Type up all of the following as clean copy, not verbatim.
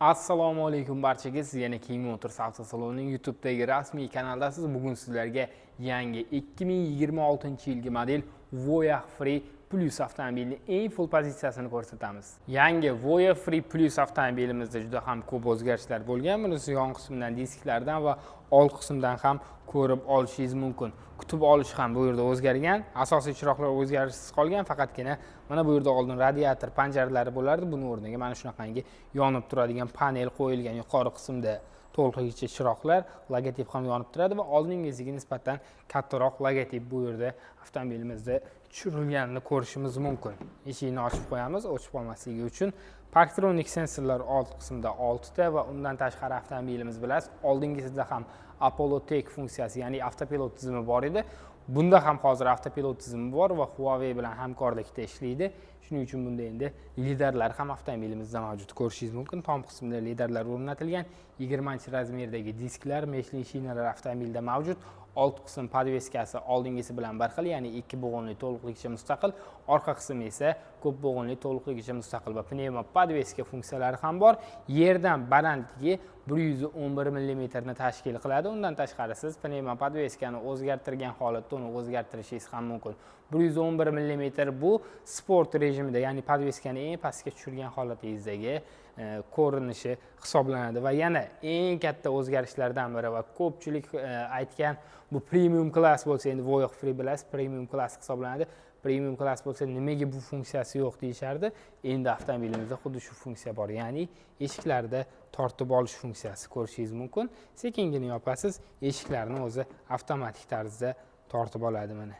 Assalomu alaykum barchaga. Siz yana King Motors avto salonining YouTube'dagi rasmiy kanaldasiz. Bugun sizlarga yangi 2026-yilgi model Voyah Free Plus avtomobilining eng full pozitsiyasini ko'rsatamiz. Yangi Voyah Free Plus avtomobilimizda juda ham ko'p o'zgarishlar bo'lgan. Bunisi yon qismidan, disklardan va old qismdan ham ko'rib olishingiz mumkin. Kutib olish ham bu yerda o'zgargan. Asosiy chiroqlar o'zgarishsiz qolgan, faqatgina mana bu yerda oldin radiator panjaralari bo'lardi. Buning o'rniga mana shunaqangi yonib turadigan panel qo'yilgan. Yuqori qismda to'lqinli chiroqlar, logotip ham yonib turadi va oldingisiga nisbatan kattaroq logotip bu yerda avtomobilimizda tushirilganini ko'rishimiz mumkin. Eshikni ochib qo'yamiz, o'chib qolmasligi uchun. Parktronik sensorlar old qismda 6 ta va undan tashqari avtomobilimiz bilasiz, oldingisida ham Apollo Tech funksiyasi, ya'ni avtopilot tizimi bor edi. Bunda ham hozir avtopilot tizimi bor va Huawei bilan hamkorlikda ishlaydi. Shuning uchun bunda endi liderlar ham avtomobilimizda mavjud ko'rishingiz mumkin. Tom qismida liderlar o'rnatilgan, 20 razmerdagi disklar, Michelin shinalar avtomobilda mavjud. Old qism podveskasi oldingisi bilan bir xil, ya'ni 2 bo'g'inli to'liqligicha mustaqil, orqa qismi esa ko'p bo'g'inli to'liqligicha mustaqil va pnevma podveska funksiyalari ham bor. Yerdan balandligi 111 mm ni tashkil qiladi. Undan tashqari siz pnevma podveskani o'zgartirgan holatda uni o'zgartirishingiz ham mumkin. 111 mm bu sport rejimida, ya'ni podveskani eng pastga tushirgan holatingizdagi ko'rinishi hisoblanadi va yana eng katta o'zgarishlardan biri va ko'pchilik aytgan bu premium class bo'lsa, endi Voyah Free bilasiz, premium class hisoblanadi. Premium class bo'lsa nimaga bu funksiyasi yo'q deyishardi. Endi avtomobilimizda xuddi shu funksiya bor, ya'ni eshiklarda tortib olish funksiyasi ko'rishingiz mumkin. Sekingina yopasiz, eshiklarni o'zi avtomatik tarzda tortib oladi mana.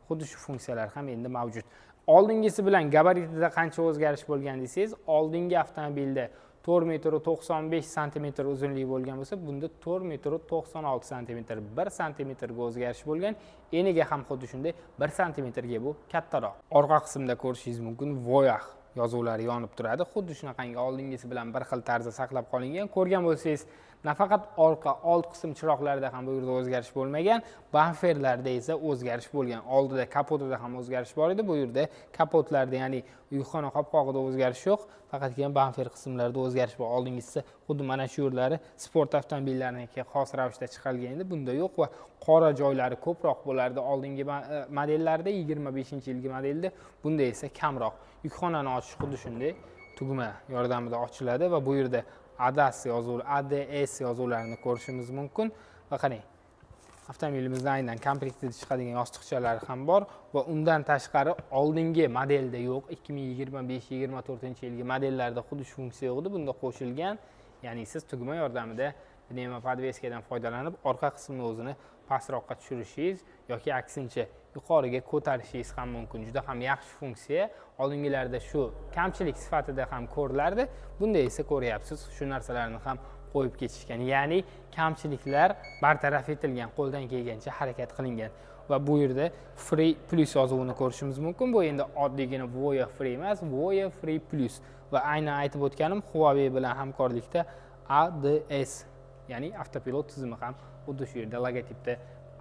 Xuddi shu funksiyalar ham endi mavjud. Oldingisi bilan gabaritida qancha o'zgarish bo'lgan desangiz, oldingi avtomobilda 4,95 cm uzunligi bo'lgan bo'lsa, bunda 4,96 cm, 1 cm ga o'zgarish bo'lgan. Eniga ham xuddi shunday 1 cm ga bu kattaroq. Orqa qismda ko'rishingiz mumkin, Voyah yozuvlari yonib turadi. Xuddi shunaqangi oldingisi bilan bir xil tarzda saqlab qolingan. Ko'rgan bo'lsangiz, nafaqat orqa, old qism chiroqlarida ham bu yerda o'zgarish bo'lmagan, bamperlarda esa o'zgarish bo'lgan. Oldida kapotida ham o'zgarish bor edi. Bu yerda kapotlarda, ya'ni yukxona qopqog'ida o'zgarish yo'q, faqatgina bamper qismlarida o'zgarish bor. Oldingisi xuddi mana shu yerlari sport avtomobillariga xos ravishda chiqarilgan edi. Bunda yo'q va qora joylari ko'proq bo'lardi oldingi modellarda, 25-yilgi modelda. Bunda esa kamroq. Yukxonani ochish xuddi shunday tugma yordamida ochiladi va bu yerda ADS yozuvlarini ko'rishimiz mumkin. Va qarang, avtomobilimizda aynan komplektiga chiqadigan yostiqchalari ham bor va undan tashqari oldingi modelda yo'q, 2025-24-yilgi modellarda xuddi shu funksiya yo'q edi. Bunda qo'shilgan, ya'ni siz tugma yordamida pnevma podveskadan foydalanib orqa qismini o'zini pastroqqa tushirishingiz yoki aksincha yuqoriga ko'tarishingiz ham mumkin. Juda ham yaxshi funksiya. Oldingilarda shu kamchilik sifatida ham ko'rilardi. Bunda esa ko'ryapsiz, shu narsalarni ham qo'yib ketishgan. Ya'ni kamchiliklar bartaraf etilgan, qo'ldan kelgancha harakat qilingan. Va bu yerda Free Plus yozuvini ko'rishimiz mumkin. Bu endi oddiygina Voyah Free emas, Voyah Free Plus va aynan aytib o'tganim Huawei bilan hamkorlikda ADS, ya'ni avtopilot tizimi ham xuddi shu yerda logotipda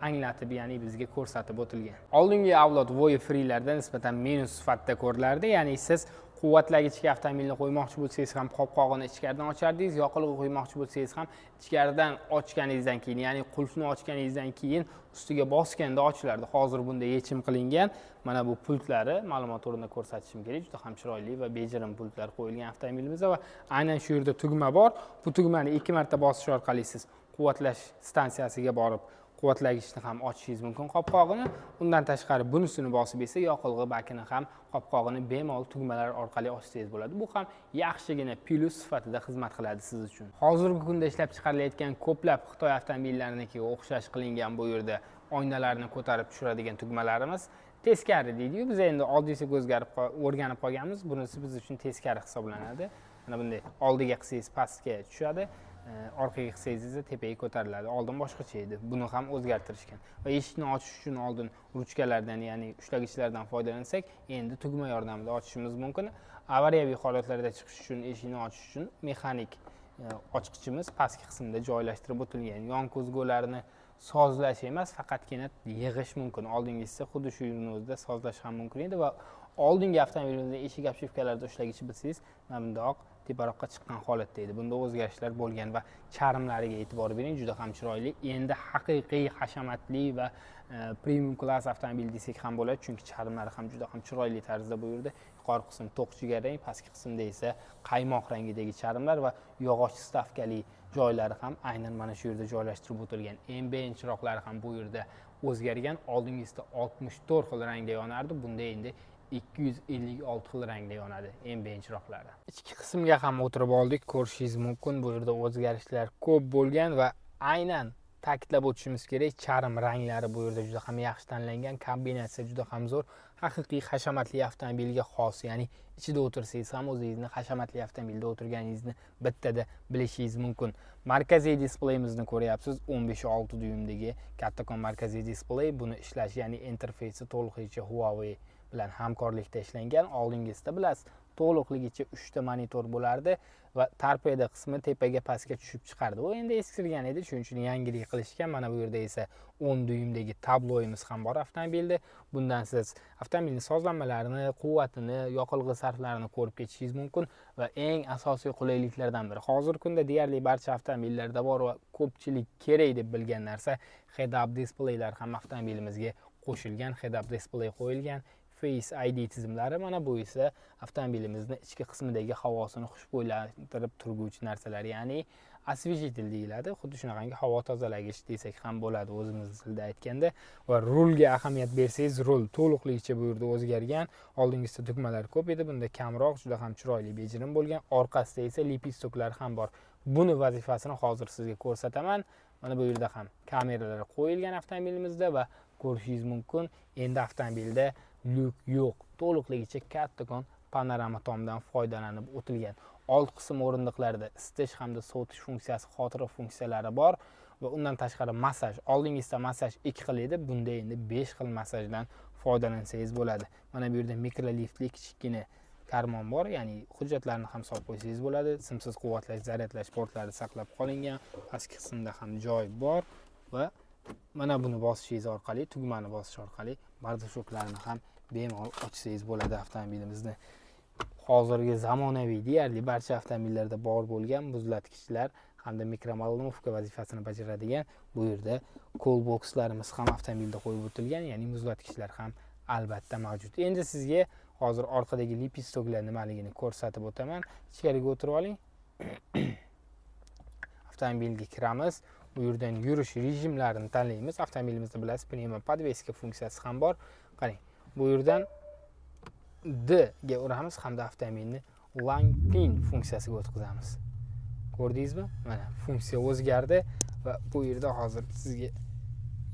anglatib, ya'ni bizga ko'rsatib o'tilgan. Oldingi avlod Voyah Free'larda nisbatan minus sifatida ko'rilardi, ya'ni siz quvvatlagichga avtomobilni qo'ymoqchi bo'lsangiz ham qopqog'ini ichkaridan ochardingiz, yoqilg'i qo'ymoqchi bo'lsangiz ham ichkaridan ochganingizdan keyin, ya'ni qulfni ochganingizdan keyin ustiga bosganda ochilardi. Hozir bunda yechim qilingan. Mana bu pultlari, ma'lumot o'rnida ko'rsatishim kerak. Juda ham chiroyli va bejirim pultlar qo'yilgan avtomobilimizda va aynan shu yerda tugma bor. Bu tugmani 2 marta bosish orqali siz quvvatlash stansiyasiga borib quvvatlagichni ham ochishingiz mumkin qopqog'ini. Undan tashqari bunisini bosib esa yoqilg'i bakini ham qopqog'ini bemalol tugmalar orqali ochsangiz bo'ladi. Bu ham yaxshigina plus sifatida xizmat qiladi siz uchun. Hozirgi kunda ishlab chiqarilayotgan ko'plab Xitoy avtomobillariga o'xshash qilingan bu yerda oynalarni ko'tarib tushiradigan tugmalarimiz teskari deydi-yu. Biz endi oddiysiga o'rganib qolganmiz. Bunisi biz uchun teskari hisoblanadi. Mana bunday oldiga qilsangiz pastga tushadi. Orqaga qilsangiz esa tepaga ko'tariladi. Oldin boshqacha edi. Buni ham o'zgartirishgan. Va eshikni ochish uchun oldin ruchkalardan, ya'ni ushlagichlardan foydalansak, endi tugma yordamida ochishimiz mumkin. Avariyaviy holatlarda chiqish uchun, eshikni ochish uchun mexanik ochqichimiz pastki qismda joylashtirib o'tilgan. Yon ko'zgularni sozlash emas, faqatgina yig'ish mumkin. Oldingisi xuddi shu yo'lning o'zida sozlash ham mumkin edi va oldingi avtomobilimizda eshik obshivkalarida ushlagichi bilsangiz, mana bundoq teparoqqa chiqqan holatda edi. Bunda o'zgarishlar bo'lgan va charmlariga e'tibor bering, juda ham chiroyli. Endi haqiqiy hashamatli va premium klass avtomobil desak ham bo'ladi, chunki charmlari ham juda ham chiroyli tarzda bu yerda. Yuqori qism to'q jigarrang, pastki qismda esa qaymoq rangidagi charmlar va yog'och stavkali joylari ham aynan mana shu yerda joylashtirib o'tilgan. Ambient chiroqlari ham bu yerda o'zgargan. Oldingisida 64 xil rangda yonardi, bunda endi 256 xil rangda yonadi ambient chiroqlari. Ichki qismga ham o'tirib oldik, ko'rishingiz mumkin. Bu yerda o'zgarishlar ko'p bo'lgan va aynan ta'kidlab o'tishimiz kerak, charm ranglari bu yerda juda ham yaxshi tanlangan, kombinatsiya juda ham zo'r. Haqiqiy hashamatli avtomobilga xos, ya'ni ichida o'tirsangiz ham o'zingizni hashamatli avtomobilda o'tirganingizni bittada bilishingiz mumkin. Markaziy displeyimizni ko'ryapsiz, 15.6 dyumdagi kattakon markaziy displey. Buni ishlash, ya'ni interfeysi to'liqligicha Huawei bilan hamkorlikda ishlangan. Oldingisida bilasiz, to'liqligicha 3 ta monitor bo'lardi va torpeda qismi tepaga pastga tushib chiqardi. U endi eskirgan edi, shuning uchun yangilik qilishgan. Mana bu yerda esa 10 dyumdagi tabloimiz ham bor avtomobilda. Bundan siz avtomobilning sozlanmalarini, quvvatini, yoqilg'i sarflarini ko'rib ketishingiz mumkin va eng asosiy qulayliklardan biri hozirgi kunda deyarli barcha avtomobillarda bor va ko'pchilik kerak deb bilgan narsa head-up displeylar ham avtomobilimizga qo'shilgan. Head-up displey qo'yilgan. Face ID tizimlari, mana bu esa avtomobilimizni ichki qismidagi havosini xushbo'ylantirib turguvchi narsalar, ya'ni освежитель deyiladi. Xuddi shunaqangi havo tozalagich desak ham bo'ladi o'zimiz tilda aytganda. Va rulga ahamiyat bersangiz, rul to'liqligicha bu yerda o'zgargan. Oldingisida tugmalar ko'p edi, bunda kamroq, juda ham chiroyli bejirim bo'lgan. Orqasida esa lipistoklar ham bor. Buni vazifasini hozir sizga ko'rsataman. Mana bu yerda ham kameralar qo'yilgan avtomobilimizda va ko'rishingiz mumkin, endi avtomobilda lyuk yo'q, to'liqligicha kattakon panorama tomdan foydalanib o'tilgan. Old qism o'rindiqlarida isitish hamda sovutish funksiyasi, xotira funksiyalari bor va undan tashqari massaj. Oldingisida massaj 2 xil edi, bunda endi 5 xil massajdan foydalansangiz bo'ladi. Mana bu yerda mikroliftli kichikgina karmon bor, ya'ni hujjatlarni ham solib qo'ysangiz bo'ladi. Simsiz quvvatlash, zaryadlash portlari saqlab qolingan. Pastki qismda ham joy bor va mana buni bosishingiz orqali, tugmani bosish orqali bardashoklarni ham bemalol ochsangiz bo'ladi avtomobilimizni. Hozirgi zamonaviy deyarli barcha avtomobillarda bor bo'lgan muzlatgichlar hamda mikromalnovka vazifasini bajaradigan bu yerda cool boxlarimiz ham avtomobilda qo'yib o'tilgan, ya'ni muzlatgichlar ham albatta mavjud. Endi sizga hozir orqadagi lipistoklar nimaligini ko'rsatib o'taman. Ichkariga o'tirib oling. Avtomobilga kiramiz. Bu yerdan yurish rejimlarini tanlaymiz. Avtomobilimizda bilasiz, pnevmo podveska funksiyasi ham bor. Qarang, bu yerdan D ga uramiz hamda avtomobilni Langpin funksiyasiga o'tkazamiz. Ko'rdingizmi? Mana funksiya o'zgardi va bu yerda hozir sizga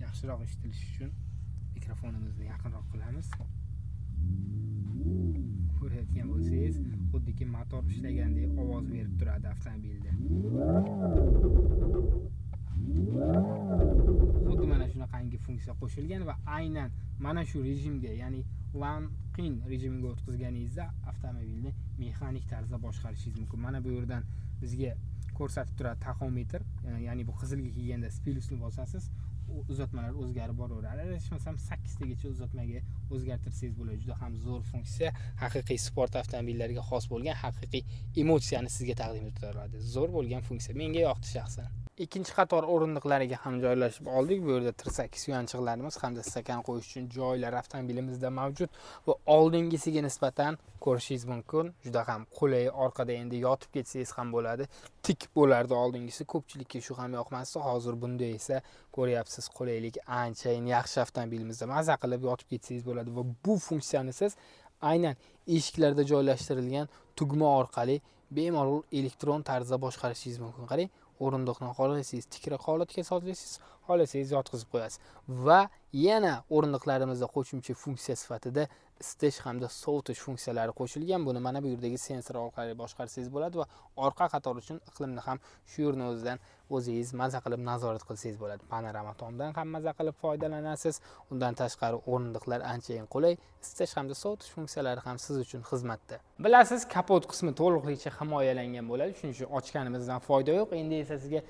yaxshiroq eshitilishi uchun mikrofonimizni yaqinroq qilamiz. Ko'rayotgan bo'lsangiz, xuddiki motor ishlagandek ovoz berib turadi avtomobilda. Xuddi mana shunaqangi funksiya qo'shilgan va aynan mana shu rejimga, ya'ni Langpin rejimiga o'tkazganingizda avtomobilni mexanik tarzda boshqarishingiz mumkin. Mana bu yerdan bizga ko'rsatib turadi taxometr, ya'ni bu qizilga kelganda spirusni bosasiz, uzatmalar o'zgarib boraveradi. Adashmasam 8 tagacha uzatmaga o'zgartirsangiz bo'ladi. Juda ham zo'r funksiya, haqiqiy sport avtomobillariga xos bo'lgan haqiqiy emotsiyani sizga taqdim eta oladi. Zo'r bo'lgan funksiya, menga yoqdi shaxsan. Ikkinchi qator o'rindiqlariga ham joylashib oldik. Bu yerda tirsak suyanchiqlarimiz hamda stakan qo'yish uchun joylar avtomobilimizda mavjud va oldingisiga nisbatan ko'rishingiz mumkin, juda ham qulay. Orqada endi yotib ketsangiz ham bo'ladi. Tik bo'lardi oldingisi. Ko'pchilikka shu ham yoqmasdi. Hozir bunda esa ko'ryapsiz, qulaylik anchayin yaxshi avtomobilimizda. Maza qilib yotib ketsangiz bo'ladi va bu funksiyani siz aynan eshiklarda joylashtirilgan tugma orqali bemalol elektron tarzda boshqarishingiz mumkin. Qarang, o'rindiqni xohlasangiz tikra holatga solasiz, xohlasangiz yotqizib qo'yasiz. Va yana o'rindiqlarimizda qo'shimcha funksiya sifatida isitish hamda sovutish funksiyalari qo'shilgan. Buni mana bu yerdagi sensor orqali boshqarsangiz bo'ladi va orqa qator uchun iqlimni ham shu yerning o'zidan o'zingiz maza qilib nazorat qilsangiz bo'ladi. Panorama tomdan ham maza qilib foydalanasiz. Undan tashqari o'rindiqlar anchayin qulay, isitish hamda sovutish funksiyalari ham siz uchun xizmatda. Bilasiz, kapot qismi to'liqligicha himoyalangan bo'ladi, shuning uchun ochganimizdan foyda yo'q. Endi esa sizga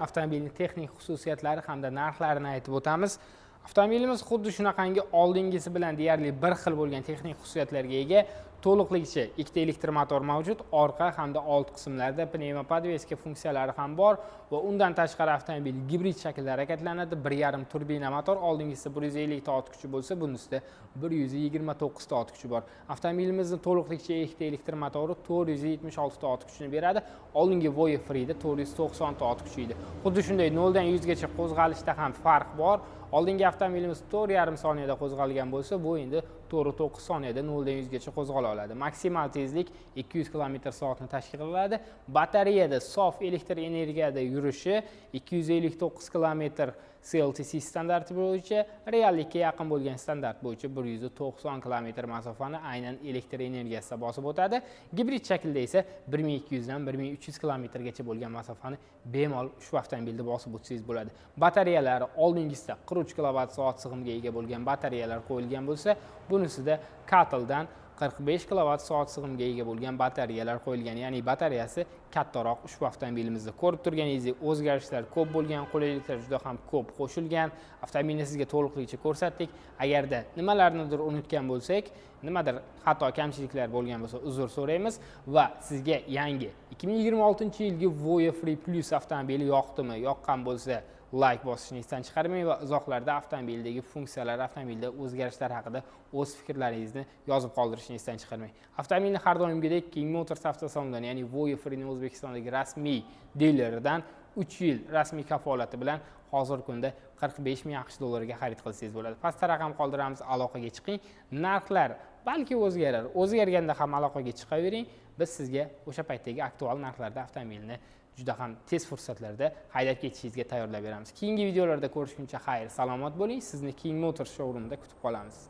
avtomobilning texnik xususiyatlari hamda narxlarini aytib o'tamiz. Avtomobilimiz xuddi shunaqangi oldingisi bilan deyarli bir xil bo'lgan texnik xususiyatlarga ega. to'liqligicha ikkita elektr motor mavjud, orqa hamda old qismlarda pnevmopodveska funksiyalari ham bor va undan tashqari avtomobil gibrid shaklda harakatlanadi. 1.5 turbina motor, oldingisida 150 ta ot kuchi bo'lsa, bunisida 129 ta ot kuchi bor. Avtomobilimizning to'liqligicha ikkita elektr motori 476 ta ot kuchini beradi. Oldingi Voya Free'da 490 ta ot kuchi edi. Xuddi shunday 0 dan 100 gacha qo'zg'alishda ham farq bor. Oldingi avtomobilimiz 4,5 soniyada qo'zg'algan bo'lsa, bu endi 4,9 soniyada 0 dan 100 gacha qo'zg'ala oladi. Maksimal tezlik 200 km/soatni tashkil qiladi. Batareyada sof elektr energiyada yurishi 259 km CLTC standarti bo'yicha, reallikka yaqin bo'lgan standart bo'yicha 190 km masofani aynan elektr energiyasida bosib o'tadi. Gibrid shaklda esa 1200 dan 1300 km gacha bo'lgan masofani bemalol ushbu avtomobilda bosib o'tsangiz bo'ladi. Batareyalari oldingisida 43 kWh sig'imga ega bo'lgan batareyalar qo'yilgan bo'lsa, bunisida Katldan 45 kWh sig'imga ega bo'lgan batareyalar qo'yilgan. Ya'ni batareyasi kattaroq ushbu avtomobilimizda. Ko'rib turganingizdek, o'zgarishlar ko'p bo'lgan, qulayliklar juda ham ko'p qo'shilgan. Avtomobilni sizga to'liqligicha ko'rsatdik. Agarda nimalarnidir unutgan bo'lsak, nimadir xato kamchiliklar bo'lgan bo'lsa, uzr so'raymiz va sizga yangi 2026-yilgi Voya Free Plus avtomobili yoqdimi, yoqqan bo'lsa, like bosishni esdan chiqarmang va izohlarda avtomobildagi funksiyalar, avtomobilda o'zgarishlar haqida o'z fikrlaringizni yozib qoldirishni esdan chiqarmang. Avtomobilni har doimgidek King Motors avtosalonidan, ya'ni Voya Free'ning O'zbekistondagi rasmiy dileridan 3 yil rasmiy kafolati bilan hozirgi kunda 45 ming AQSh dollariga xarid qilsangiz bo'ladi. Pastda raqam qoldiramiz, aloqaga chiqing. Narxlar balki o'zgarar. O'zgarganda ham aloqaga chiqavering. Biz sizga o'sha paytdagi aktual narxlarda avtomobilni juda ham tez fursatlarda haydab ketishingizga tayyorlab beramiz. Keyingi videolarda ko'rishguncha xayr, salomat bo'ling. Sizni King Motors showroomida kutib qolamiz.